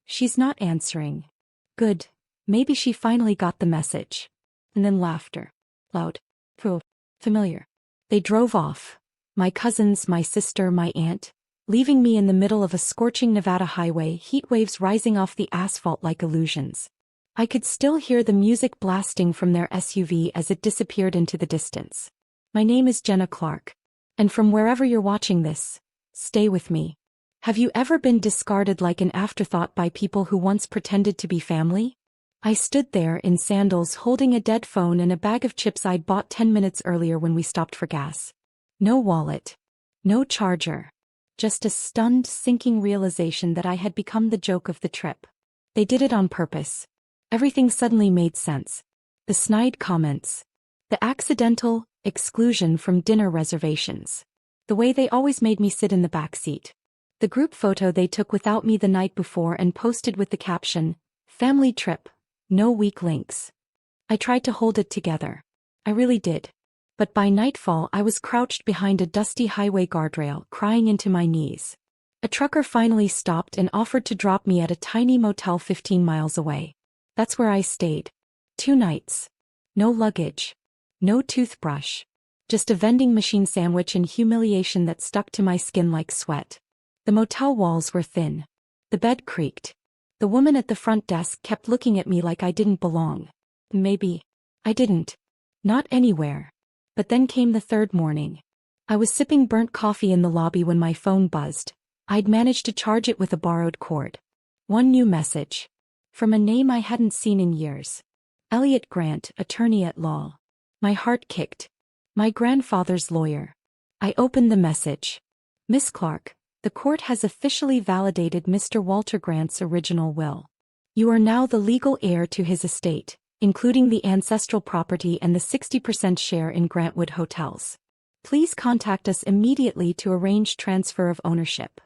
She's not answering. Good. Maybe she finally got the message. And then laughter. Loud. Familiar. They drove off. My cousins, my sister, my aunt, leaving me in the middle of a scorching Nevada highway, heat waves rising off the asphalt like illusions. I could still hear the music blasting from their SUV as it disappeared into the distance. My name is Jenna Clark. And from wherever you're watching this, stay with me. Have you ever been discarded like an afterthought by people who once pretended to be family? I stood there in sandals holding a dead phone and a bag of chips I'd bought 10 minutes earlier when we stopped for gas. No wallet. No charger. Just a stunned, sinking realization that I had become the joke of the trip. They did it on purpose. Everything suddenly made sense. The snide comments. The accidental exclusion from dinner reservations. The way they always made me sit in the back seat. The group photo they took without me the night before and posted with the caption, "Family trip, no weak links." I tried to hold it together. I really did. But by nightfall I was crouched behind a dusty highway guardrail, crying into my knees. A trucker finally stopped and offered to drop me at a tiny motel 15 miles away. That's where I stayed. 2 nights. No luggage. No toothbrush. Just a vending machine sandwich and humiliation that stuck to my skin like sweat. The motel walls were thin. The bed creaked. The woman at the front desk kept looking at me like I didn't belong. Maybe I didn't. Not anywhere. But then came the third morning. I was sipping burnt coffee in the lobby when my phone buzzed. I'd managed to charge it with a borrowed cord. One new message. From a name I hadn't seen in years. Elliot Grant, attorney at law. My heart kicked. My grandfather's lawyer. I opened the message. Miss Clark, the court has officially validated Mr. Walter Grant's original will. You are now the legal heir to his estate, including the ancestral property and the 60% share in Grantwood Hotels. Please contact us immediately to arrange transfer of ownership.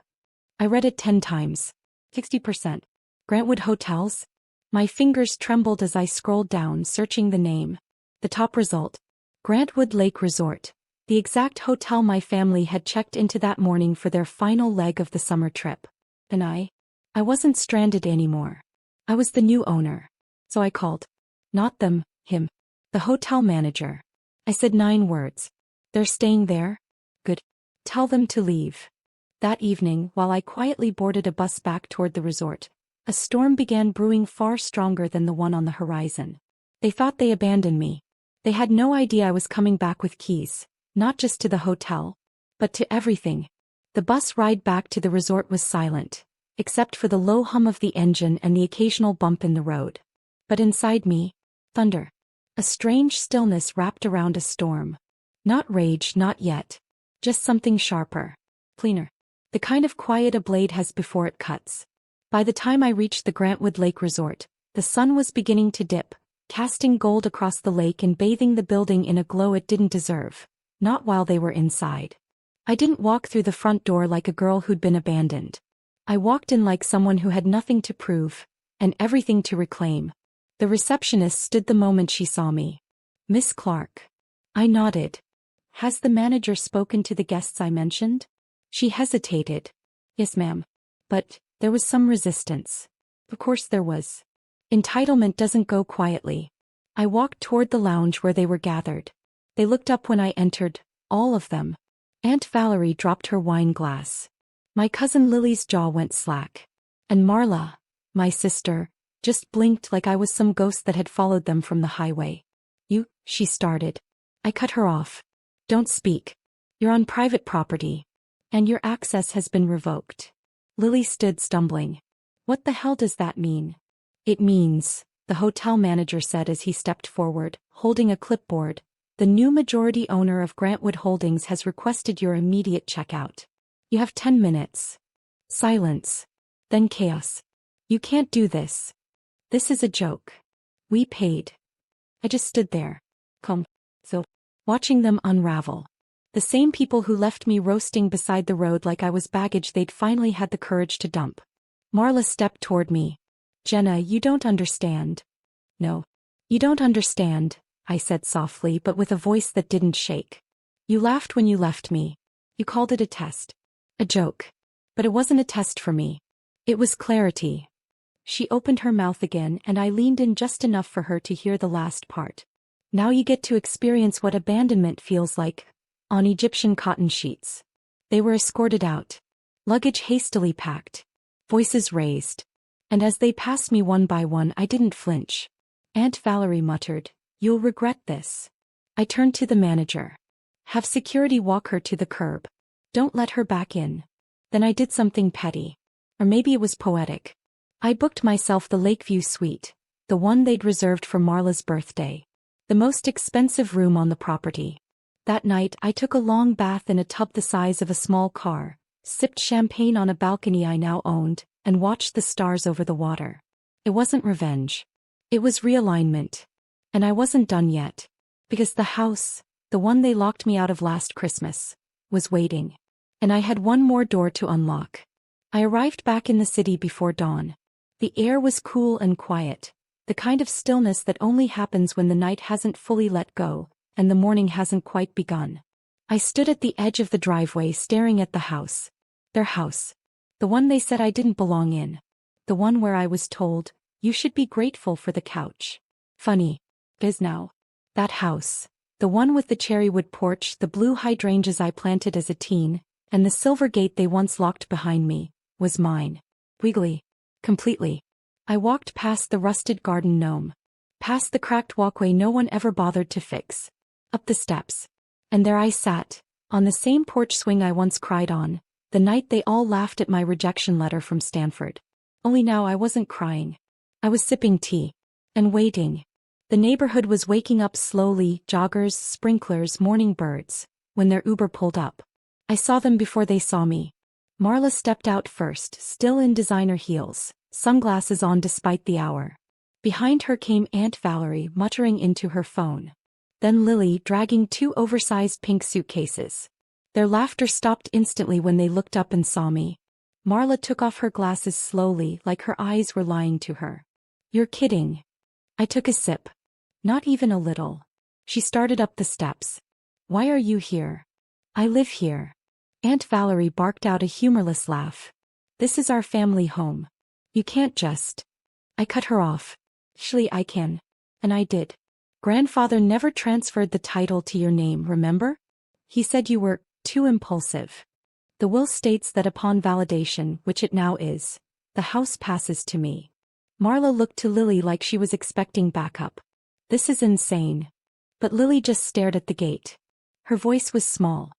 I read it 10 times. 60%. Grantwood Hotels? My fingers trembled as I scrolled down, searching the name. The top result. Grantwood Lake Resort. The exact hotel my family had checked into that morning for their final leg of the summer trip. And I wasn't stranded anymore. I was the new owner. So I called. Not them, him. The hotel manager. I said 9 words. They're staying there? Good. Tell them to leave. That evening, while I quietly boarded a bus back toward the resort, a storm began brewing far stronger than the one on the horizon. They thought they abandoned me. They had no idea I was coming back with keys, not just to the hotel, but to everything. The bus ride back to the resort was silent, except for the low hum of the engine and the occasional bump in the road. But inside me, thunder. A strange stillness wrapped around a storm. Not rage, not yet. Just something sharper. Cleaner. The kind of quiet a blade has before it cuts. By the time I reached the Grantwood Lake Resort, the sun was beginning to dip, casting gold across the lake and bathing the building in a glow it didn't deserve. Not while they were inside. I didn't walk through the front door like a girl who'd been abandoned. I walked in like someone who had nothing to prove, and everything to reclaim. The receptionist stood the moment she saw me. Miss Clark. I nodded. Has the manager spoken to the guests I mentioned? She hesitated. Yes, ma'am. But there was some resistance. Of course there was. Entitlement doesn't go quietly. I walked toward the lounge where they were gathered. They looked up when I entered, all of them. Aunt Valerie dropped her wine glass. My cousin Lily's jaw went slack. And Marla, my sister, just blinked like I was some ghost that had followed them from the highway. You, she started. I cut her off. Don't speak. You're on private property. And your access has been revoked. Lily stood stumbling. What the hell does that mean? It means, the hotel manager said as he stepped forward, holding a clipboard, the new majority owner of Grantwood Holdings has requested your immediate checkout. You have 10 minutes. Silence. Then chaos. You can't do this. This is a joke. We paid. I just stood there. Calm. So, watching them unravel. The same people who left me roasting beside the road like I was baggage they'd finally had the courage to dump. Marla stepped toward me. Jenna, you don't understand. No. You don't understand, I said softly but with a voice that didn't shake. You laughed when you left me. You called it a test. A joke. But it wasn't a test for me. It was clarity. She opened her mouth again and I leaned in just enough for her to hear the last part. Now you get to experience what abandonment feels like, on Egyptian cotton sheets. They were escorted out. Luggage hastily packed. Voices raised. And as they passed me one by one I didn't flinch. Aunt Valerie muttered, "You'll regret this." I turned to the manager. "Have security walk her to the curb. Don't let her back in." Then I did something petty. Or maybe it was poetic. I booked myself the Lakeview suite, the one they'd reserved for Marla's birthday. The most expensive room on the property. That night I took a long bath in a tub the size of a small car, sipped champagne on a balcony I now owned, and watched the stars over the water. It wasn't revenge. It was realignment. And I wasn't done yet. Because the house, the one they locked me out of last Christmas, was waiting. And I had one more door to unlock. I arrived back in the city before dawn. The air was cool and quiet, the kind of stillness that only happens when the night hasn't fully let go, and the morning hasn't quite begun. I stood at the edge of the driveway staring at the house. Their house. The one they said I didn't belong in. The one where I was told, "You should be grateful for the couch." Funny. Is now. That house. The one with the cherrywood porch, the blue hydrangeas I planted as a teen, and the silver gate they once locked behind me, was mine. Wiggly. Completely. I walked past the rusted garden gnome. Past the cracked walkway no one ever bothered to fix. Up the steps. And there I sat, on the same porch swing I once cried on, the night they all laughed at my rejection letter from Stanford. Only now I wasn't crying. I was sipping tea. And waiting. The neighborhood was waking up slowly, joggers, sprinklers, morning birds, when their Uber pulled up. I saw them before they saw me. Marla stepped out first, still in designer heels, sunglasses on despite the hour. Behind her came Aunt Valerie muttering into her phone. Then Lily dragging 2 oversized pink suitcases. Their laughter stopped instantly when they looked up and saw me. Marla took off her glasses slowly, like her eyes were lying to her. "You're kidding." I took a sip. Not even a little. She started up the steps. "Why are you here?" "I live here." Aunt Valerie barked out a humorless laugh. "This is our family home. You can't just." I cut her off. "Actually I can." And I did. "Grandfather never transferred the title to your name, remember? He said you were too impulsive. The will states that upon validation, which it now is, the house passes to me." Marla looked to Lily like she was expecting backup. "This is insane." But Lily just stared at the gate. Her voice was small.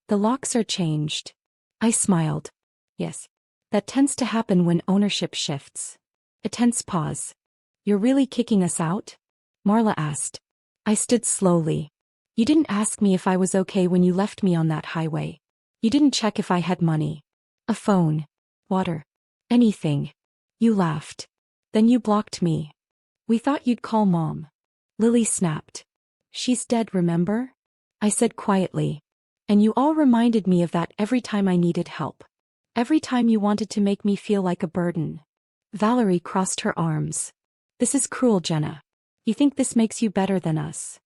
"The locks are changed." I smiled. "Yes. That tends to happen when ownership shifts." A tense pause. "You're really kicking us out?" Marla asked. I stood slowly. "You didn't ask me if I was okay when you left me on that highway. You didn't check if I had money. A phone. Water. Anything. You laughed. Then you blocked me. We thought you'd call Mom." Lily snapped. "She's dead, remember?" I said quietly. "And you all reminded me of that every time I needed help. Every time you wanted to make me feel like a burden." Valerie crossed her arms. "This is cruel, Jenna. You think this makes you better than us?"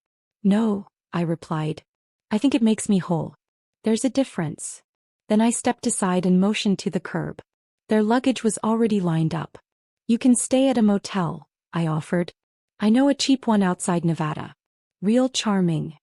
"No," I replied. "I think it makes me whole. There's a difference." Then I stepped aside and motioned to the curb. Their luggage was already lined up. "You can stay at a motel," I offered. "I know a cheap one outside Nevada. Real charming."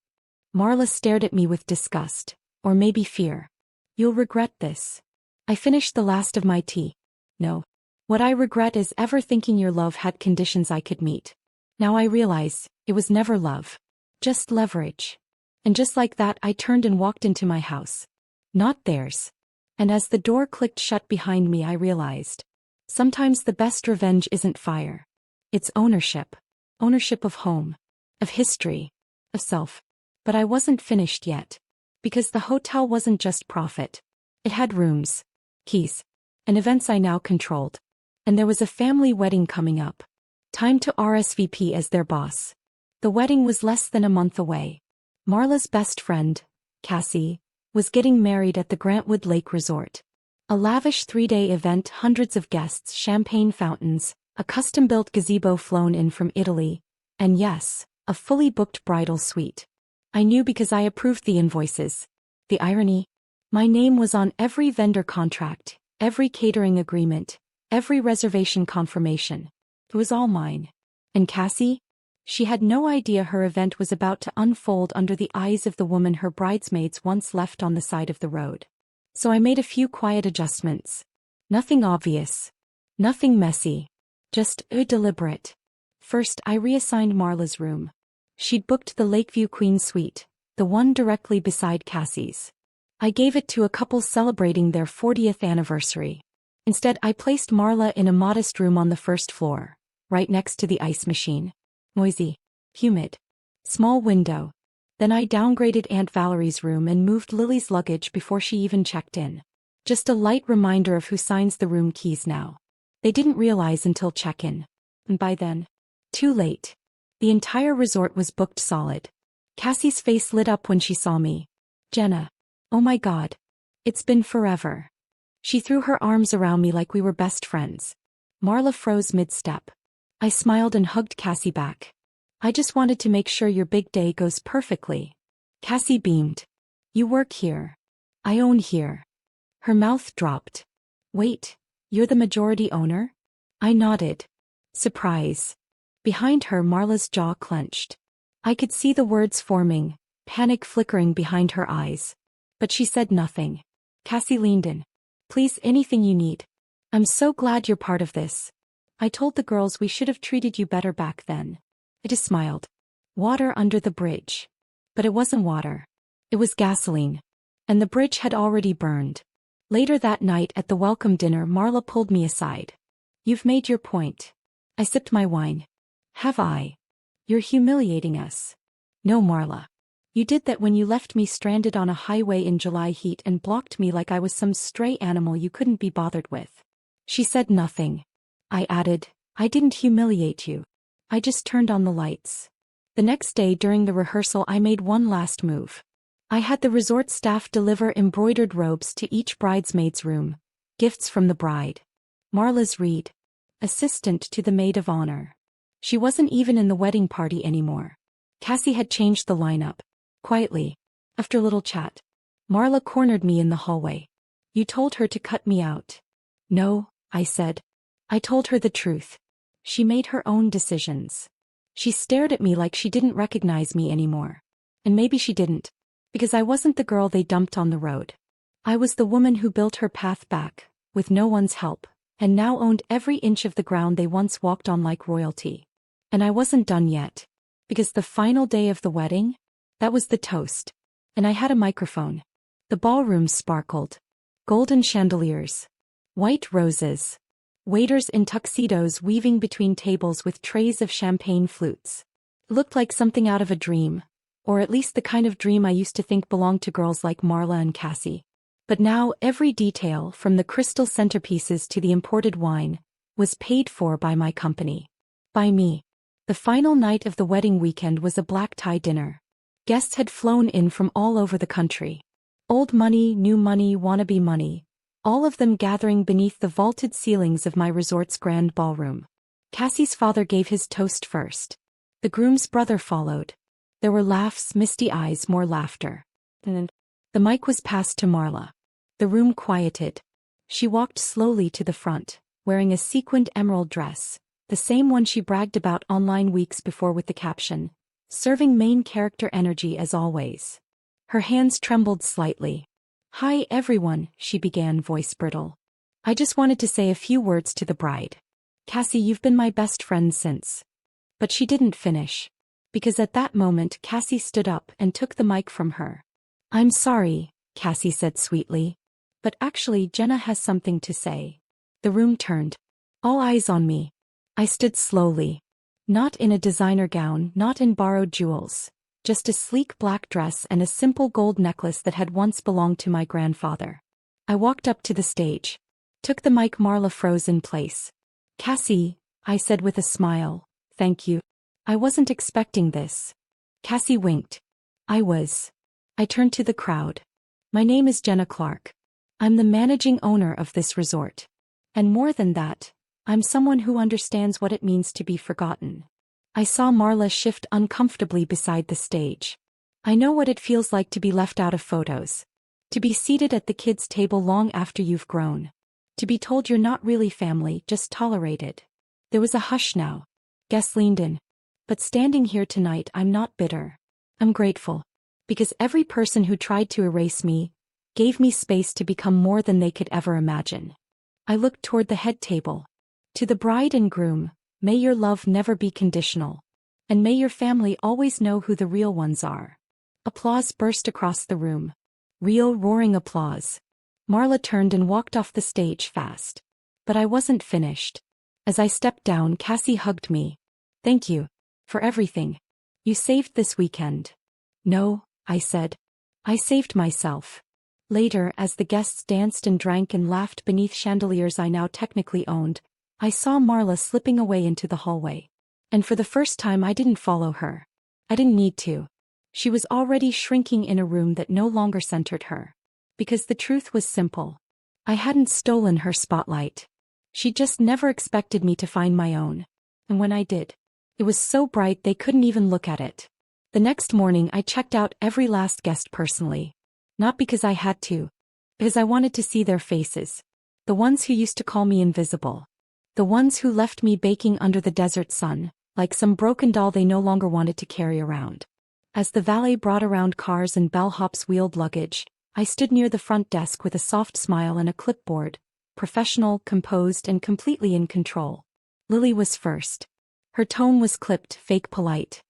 Marla stared at me with disgust, or maybe fear. "You'll regret this." I finished the last of my tea. "No. What I regret is ever thinking your love had conditions I could meet. Now I realize, it was never love. Just leverage." And just like that I turned and walked into my house. Not theirs. And as the door clicked shut behind me I realized. Sometimes the best revenge isn't fire. It's ownership. Ownership of home. Of history. Of self. But I wasn't finished yet. Because the hotel wasn't just profit. It had rooms. Keys. And events I now controlled. And there was a family wedding coming up. Time to RSVP as their boss. The wedding was less than a month away. Marla's best friend, Cassie, was getting married at the Grantwood Lake Resort. A lavish 3-day event, hundreds of guests, champagne fountains, a custom-built gazebo flown in from Italy, and yes, a fully booked bridal suite. I knew because I approved the invoices. The irony? My name was on every vendor contract, every catering agreement, every reservation confirmation. It was all mine. And Cassie? She had no idea her event was about to unfold under the eyes of the woman her bridesmaids once left on the side of the road. So I made a few quiet adjustments. Nothing obvious. Nothing messy. Just deliberate. First, I reassigned Marla's room. She'd booked the Lakeview Queen Suite, the one directly beside Cassie's. I gave it to a couple celebrating their 40th anniversary. Instead, I placed Marla in a modest room on the first floor, right next to the ice machine. Noisy. Humid. Small window. Then I downgraded Aunt Valerie's room and moved Lily's luggage before she even checked in. Just a light reminder of who signs the room keys now. They didn't realize until check-in. And by then, too late. The entire resort was booked solid. Cassie's face lit up when she saw me. Jenna. Oh my God. It's been forever. She threw her arms around me like we were best friends. Marla froze mid-step. I smiled and hugged Cassie back. I just wanted to make sure your big day goes perfectly. Cassie beamed. You work here. I own here. Her mouth dropped. Wait, you're the majority owner? I nodded. Surprise. Behind her, Marla's jaw clenched. I could see the words forming, panic flickering behind her eyes. But she said nothing. Cassie leaned in. Please, anything you need. I'm so glad you're part of this. I told the girls we should have treated you better back then. I just smiled. Water under the bridge. But it wasn't water. It was gasoline. And the bridge had already burned. Later that night at the welcome dinner, Marla pulled me aside. You've made your point. I sipped my wine. Have I? You're humiliating us. No, Marla. You did that when you left me stranded on a highway in July heat and blocked me like I was some stray animal you couldn't be bothered with. She said nothing. I added, I didn't humiliate you. I just turned on the lights. The next day during the rehearsal I made one last move. I had the resort staff deliver embroidered robes to each bridesmaid's room, gifts from the bride. Marla's Reed, assistant to the maid of honor. She wasn't even in the wedding party anymore. Cassie had changed the lineup. Quietly, after a little chat, Marla cornered me in the hallway. You told her to cut me out. No, I said. I told her the truth. She made her own decisions. She stared at me like she didn't recognize me anymore. And maybe she didn't, because I wasn't the girl they dumped on the road. I was the woman who built her path back, with no one's help, and now owned every inch of the ground they once walked on like royalty. And I wasn't done yet, because the final day of the wedding, that was the toast. And I had a microphone. The ballroom sparkled. Golden chandeliers. White roses. Waiters in tuxedos weaving between tables with trays of champagne flutes. It looked like something out of a dream, or at least the kind of dream I used to think belonged to girls like Marla and Cassie. But now every detail, from the crystal centerpieces to the imported wine, was paid for by my company. By me. The final night of the wedding weekend was a black tie dinner. Guests had flown in from all over the country. Old money, new money, wannabe money. All of them gathering beneath the vaulted ceilings of my resort's grand ballroom. Cassie's father gave his toast first. The groom's brother followed. There were laughs, misty eyes, more laughter. And the mic was passed to Marla. The room quieted. She walked slowly to the front, wearing a sequined emerald dress, the same one she bragged about online weeks before with the caption, "Serving main character energy as always." Her hands trembled slightly. "Hi everyone," she began, voice brittle. "I just wanted to say a few words to the bride. Cassie, you've been my best friend since." But she didn't finish. Because at that moment Cassie stood up and took the mic from her. "I'm sorry," Cassie said sweetly. "But actually Jenna has something to say." The room turned. All eyes on me. I stood slowly. Not in a designer gown, not in borrowed jewels. Just a sleek black dress and a simple gold necklace that had once belonged to my grandfather. I walked up to the stage. Took the mic. Marla froze in place. "Cassie," I said with a smile, "thank you. I wasn't expecting this." Cassie winked. I was. I turned to the crowd. "My name is Jenna Clark. I'm the managing owner of this resort. And more than that, I'm someone who understands what it means to be forgotten." I saw Marla shift uncomfortably beside the stage. "I know what it feels like to be left out of photos. To be seated at the kids' table long after you've grown. To be told you're not really family, just tolerated. There was a hush now. Guests leaned in. But standing here tonight, I'm not bitter. I'm grateful. Because every person who tried to erase me gave me space to become more than they could ever imagine. I looked toward the head table. To the bride and groom, may your love never be conditional. And may your family always know who the real ones are. Applause burst across the room. Real roaring applause. Marla turned and walked off the stage fast. But I wasn't finished. As I stepped down, Cassie hugged me. Thank you. For everything. You saved this weekend. No, I said. I saved myself. Later, as the guests danced and drank and laughed beneath chandeliers I now technically owned, I saw Marla slipping away into the hallway. And for the first time I didn't follow her. I didn't need to. She was already shrinking in a room that no longer centered her. Because the truth was simple. I hadn't stolen her spotlight. She just never expected me to find my own. And when I did, it was so bright they couldn't even look at it. The next morning I checked out every last guest personally. Not because I had to. Because I wanted to see their faces. The ones who used to call me invisible. The ones who left me baking under the desert sun, like some broken doll they no longer wanted to carry around. As the valet brought around cars and bellhops wheeled luggage, I stood near the front desk with a soft smile and a clipboard, professional, composed, and completely in control. Lily was first. Her tone was clipped, fake polite.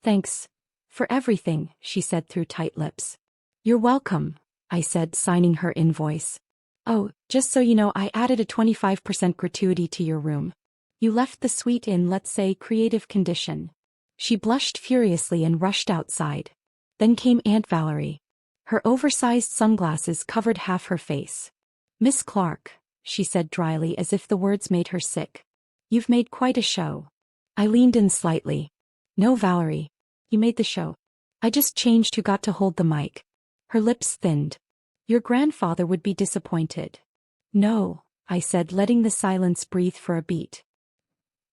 Thanks. For everything, she said through tight lips. You're welcome, I said, signing her invoice. Oh, just so you know, I added a 25% gratuity to your room. You left the suite in, let's say, creative condition. She blushed furiously and rushed outside. Then came Aunt Valerie. Her oversized sunglasses covered half her face. Miss Clark, she said dryly as if the words made her sick. You've made quite a show. I leaned in slightly. No, Valerie. You made the show. I just changed who got to hold the mic. Her lips thinned. Your grandfather would be disappointed. No, I said, letting the silence breathe for a beat.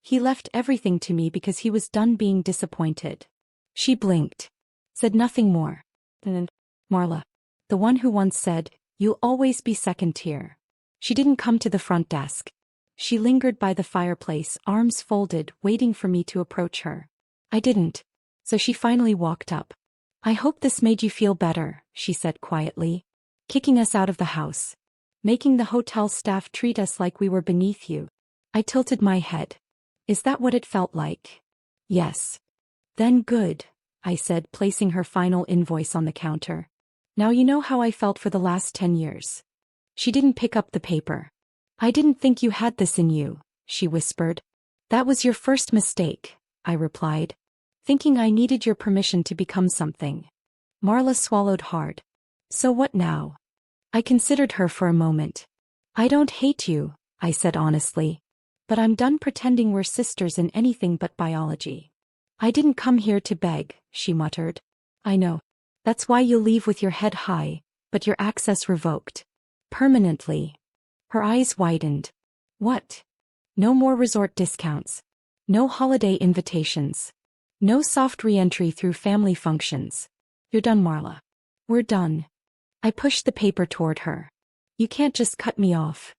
He left everything to me because he was done being disappointed. She blinked. Said nothing more. Then, Marla, the one who once said, you'll always be second tier. She didn't come to the front desk. She lingered by the fireplace, arms folded, waiting for me to approach her. I didn't. So she finally walked up. I hope this made you feel better, she said quietly. Kicking us out of the house. Making the hotel staff treat us like we were beneath you. I tilted my head. Is that what it felt like? Yes. Then good, I said, placing her final invoice on the counter. Now you know how I felt for the last 10 years. She didn't pick up the paper. I didn't think you had this in you, she whispered. That was your first mistake, I replied. Thinking I needed your permission to become something. Marla swallowed hard. So what now? I considered her for a moment. I don't hate you, I said honestly. But I'm done pretending we're sisters in anything but biology. I didn't come here to beg, she muttered. I know. That's why you'll leave with your head high, but your access revoked. Permanently. Her eyes widened. What? No more resort discounts. No holiday invitations. No soft re-entry through family functions. You're done, Marla. We're done. I pushed the paper toward her. You can't just cut me off.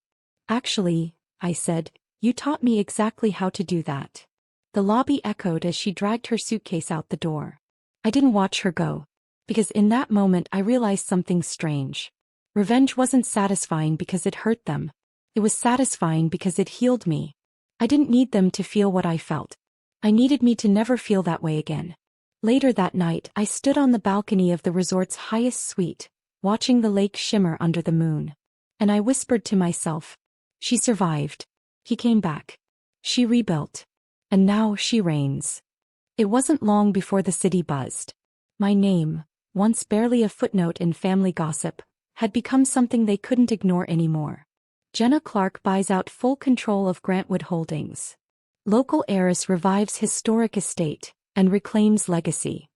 Actually, I said, you taught me exactly how to do that. The lobby echoed as she dragged her suitcase out the door. I didn't watch her go. Because in that moment I realized something strange. Revenge wasn't satisfying because it hurt them. It was satisfying because it healed me. I didn't need them to feel what I felt. I needed me to never feel that way again. Later that night, I stood on the balcony of the resort's highest suite, watching the lake shimmer under the moon. And I whispered to myself, she survived. He came back. She rebuilt. And now she reigns. It wasn't long before the city buzzed. My name, once barely a footnote in family gossip, had become something they couldn't ignore anymore. Jenna Clark buys out full control of Grantwood Holdings. Local heiress revives historic estate and reclaims legacy.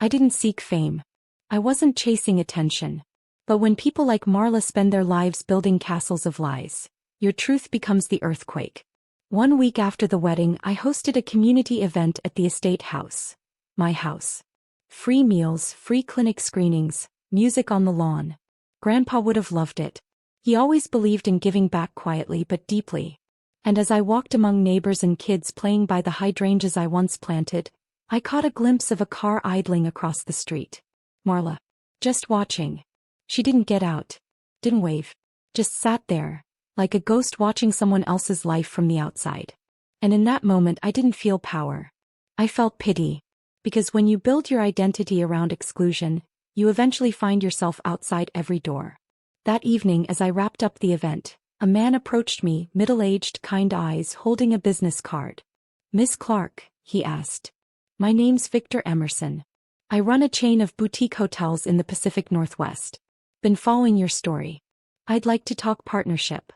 I didn't seek fame. I wasn't chasing attention. But when people like Marla spend their lives building castles of lies, your truth becomes the earthquake. 1 week after the wedding, I hosted a community event at the estate house. My house. Free meals, free clinic screenings, music on the lawn. Grandpa would have loved it. He always believed in giving back quietly but deeply. And as I walked among neighbors and kids playing by the hydrangeas I once planted, I caught a glimpse of a car idling across the street. Marla. Just watching. She didn't get out. Didn't wave. Just sat there, like a ghost watching someone else's life from the outside. And in that moment I didn't feel power. I felt pity. Because when you build your identity around exclusion, you eventually find yourself outside every door. That evening as I wrapped up the event, a man approached me, middle-aged, kind eyes, holding a business card. "Miss Clark," he asked. "My name's Victor Emerson. I run a chain of boutique hotels in the Pacific Northwest. Been following your story. I'd like to talk partnership."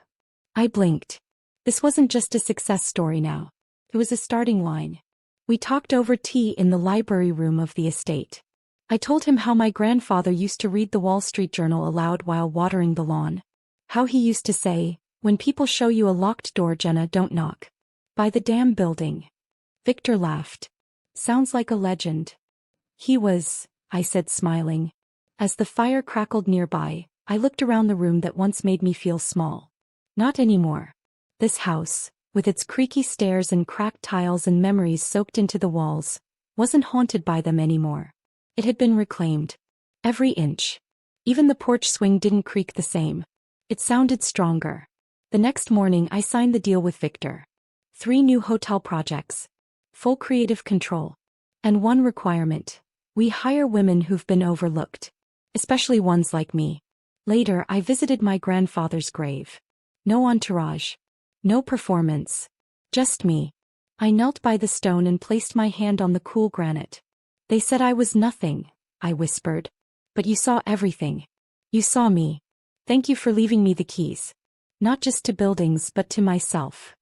I blinked. This wasn't just a success story now. It was a starting line. We talked over tea in the library room of the estate. I told him how my grandfather used to read the Wall Street Journal aloud while watering the lawn. How he used to say, "When people show you a locked door, Jenna, don't knock. By the damn building." Victor laughed. "Sounds like a legend." "He was," I said, smiling. As the fire crackled nearby, I looked around the room that once made me feel small. Not anymore. This house, with its creaky stairs and cracked tiles and memories soaked into the walls, wasn't haunted by them anymore. It had been reclaimed. Every inch. Even the porch swing didn't creak the same. It sounded stronger. The next morning I signed the deal with Victor. 3 new hotel projects. Full creative control. And one requirement. We hire women who've been overlooked. Especially ones like me. Later I visited my grandfather's grave. No entourage. No performance. Just me. I knelt by the stone and placed my hand on the cool granite. "They said I was nothing," I whispered. "But you saw everything. You saw me. Thank you for leaving me the keys. Not just to buildings but to myself."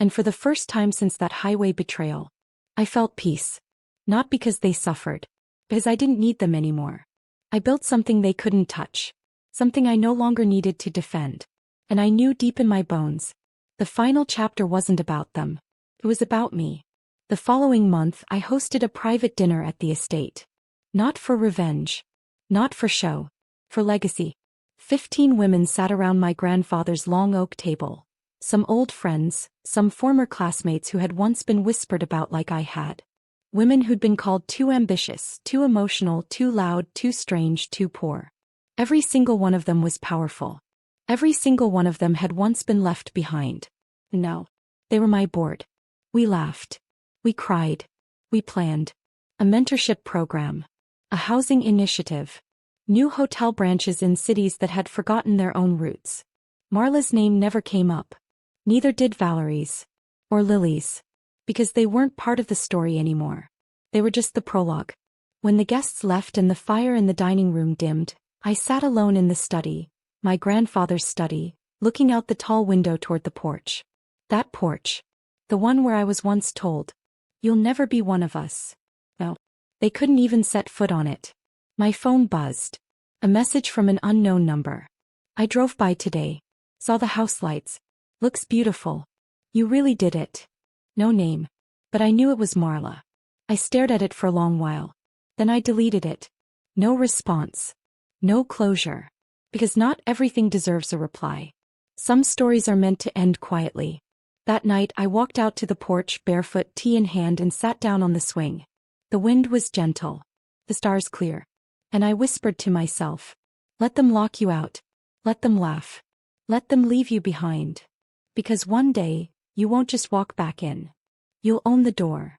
And for the first time since that highway betrayal, I felt peace. Not because they suffered. Because I didn't need them anymore. I built something they couldn't touch. Something I no longer needed to defend. And I knew deep in my bones, the final chapter wasn't about them. It was about me. The following month I hosted a private dinner at the estate. Not for revenge. Not for show. For legacy. 15 women sat around my grandfather's long oak table. Some old friends, some former classmates who had once been whispered about like I had. Women who'd been called too ambitious, too emotional, too loud, too strange, too poor. Every single one of them was powerful. Every single one of them had once been left behind. No. They were my board. We laughed. We cried. We planned. A mentorship program. A housing initiative. New hotel branches in cities that had forgotten their own roots. Marla's name never came up. Neither did Valerie's. Or Lily's. Because they weren't part of the story anymore. They were just the prologue. When the guests left and the fire in the dining room dimmed, I sat alone in the study, my grandfather's study, looking out the tall window toward the porch. That porch. The one where I was once told, "You'll never be one of us." No. They couldn't even set foot on it. My phone buzzed. A message from an unknown number. "I drove by today. Saw the house lights. Looks beautiful. You really did it." No name. But I knew it was Marla. I stared at it for a long while. Then I deleted it. No response. No closure. Because not everything deserves a reply. Some stories are meant to end quietly. That night I walked out to the porch barefoot, tea in hand, and sat down on the swing. The wind was gentle. The stars clear. And I whispered to myself, "Let them lock you out. Let them laugh. Let them leave you behind. Because one day, you won't just walk back in. You'll own the door."